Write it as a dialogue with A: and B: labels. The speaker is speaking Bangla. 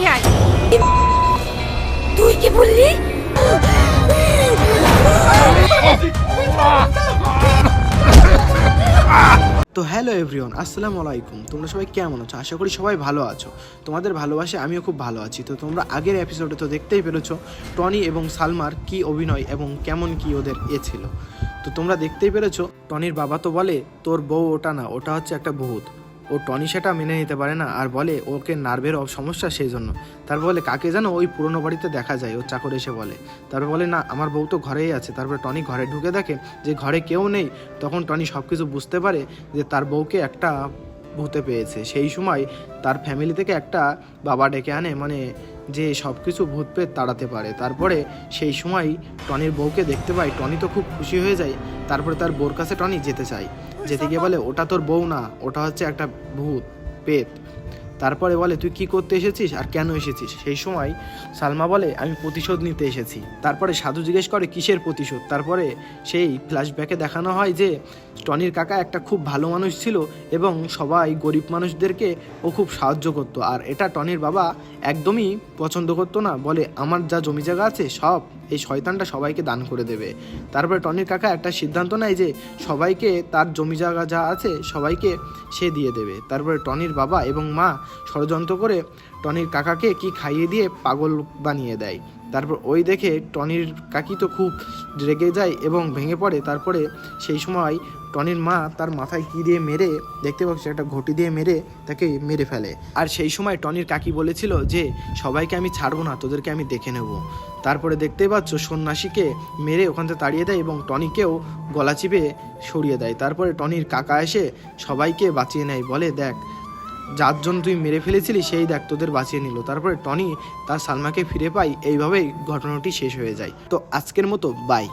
A: দেখে আয়। তুই কি বললি?
B: তো হ্যালো এভরিওয়ান, আসসালামু আলাইকুম। তোমরা সবাই কেমন আছো? আশা করি সবাই ভালো আছো। তোমাদের ভালোবাসে আমিও খুব ভালো আছি। তো তোমরা আগের এপিসোডে তো দেখতেই পেরেছো টনি এবং সালমার কি অভিনয় এবং কেমন কি ওদের ছিল। তো তোমরা দেখতেই পেরেছো টনির বাবা তো বলে তোর বউ ওটা না, ওটা হচ্ছে একটা ভূত। ও টনি সেটা মেনে নিতে পারে না আর বলে ওকে নার্ভের সমস্যা, সেই জন্য। তারপর বলে কাকে যেন ওই পুরনো বাড়িতে দেখা যায়, ও চাকর এসে বলে। তারপর বলে না, আমার বউ তো ঘরেই আছে। তারপরে টনি ঘরে ঢুকে দেখে যে ঘরে কেউ নেই। তখন টনি সব কিছু বুঝতে পারে যে তার বউকে একটা ভূতে পেয়েছে। সেই সময় তার ফ্যামিলি থেকে একটা বাবা ডেকে আনে, মানে যে সব কিছু ভূত পেয়ে তাড়াতে পারে। তারপরে সেই সময় টনির বউকে দেখতে পায়। টনি তো খুব খুশি হয়ে যায়। তারপরে তার বউর কাছে টনি যেতে চায়। যেতে গিয়ে বলে ওটা তোর বউ না, ওটা হচ্ছে একটা ভূত পেত। তারপরে বলে তুই কি করতে এসেছিস আর কেন এসেছিস? সেই সময় সালমা বলে আমি প্রতিশোধ নিতে এসেছি। তারপরে সাধু জিজ্ঞেস করে কিসের প্রতিশোধ? তারপরে সেই ফ্ল্যাশব্যাকে দেখানো হয় যে টনির কাকা একটা খুব ভালো মানুষ ছিল এবং সবাই গরিব মানুষদেরকে ও খুব সাহায্য করতো। আর এটা টনির বাবা একদমই পছন্দ করতো না। বলে আমার যা জমি জায়গা আছে সব এই শয়তানটা সবাইকে দান করে দেবে। তারপরে টনির কাকা একটা সিদ্ধান্ত নেয় যে সবাইকে তার জমি জায়গা যা আছে সবাইকে সে দিয়ে দেবে। তারপরে টনির বাবা এবং মা ষড়যন্ত্র করে টনির কাকাকে কি খাইয়ে দিয়ে পাগল বানিয়ে দেয়। তারপর ওই দেখে টনির কাকি তো খুব রেগে যায় এবং ভেঙে পড়ে। তারপরে সেই সময় টনির মা তার মাথায় কি দিয়ে মেরে, দেখতে পাচ্ছি একটা ঘটি দিয়ে মেরে তাকে মেরে ফেলে। আর সেই সময় টনির কাকি বলেছিল যে সবাইকে আমি ছাড়বো না, তোদেরকে আমি দেখে নেব। তারপরে দেখতেই পাচ্ছ সন্ন্যাসীকে মেরে ওখান থেকে তাড়িয়ে দেয় এবং টনিকেও গলা চিপে সরিয়ে দেয়। তারপরে টনির কাকা এসে সবাইকে বাঁচিয়ে নেয়। বলে দেখ, যার জন্য তুই মেরে ফেলেছিলি সেই দেখ তোদের বাঁচিয়ে নিল। তারপরে টনি তার সালমাকে ফিরে পায়। এইভাবেই ঘটনাটি শেষ হয়ে যায়। তো আজকের মতো বাই।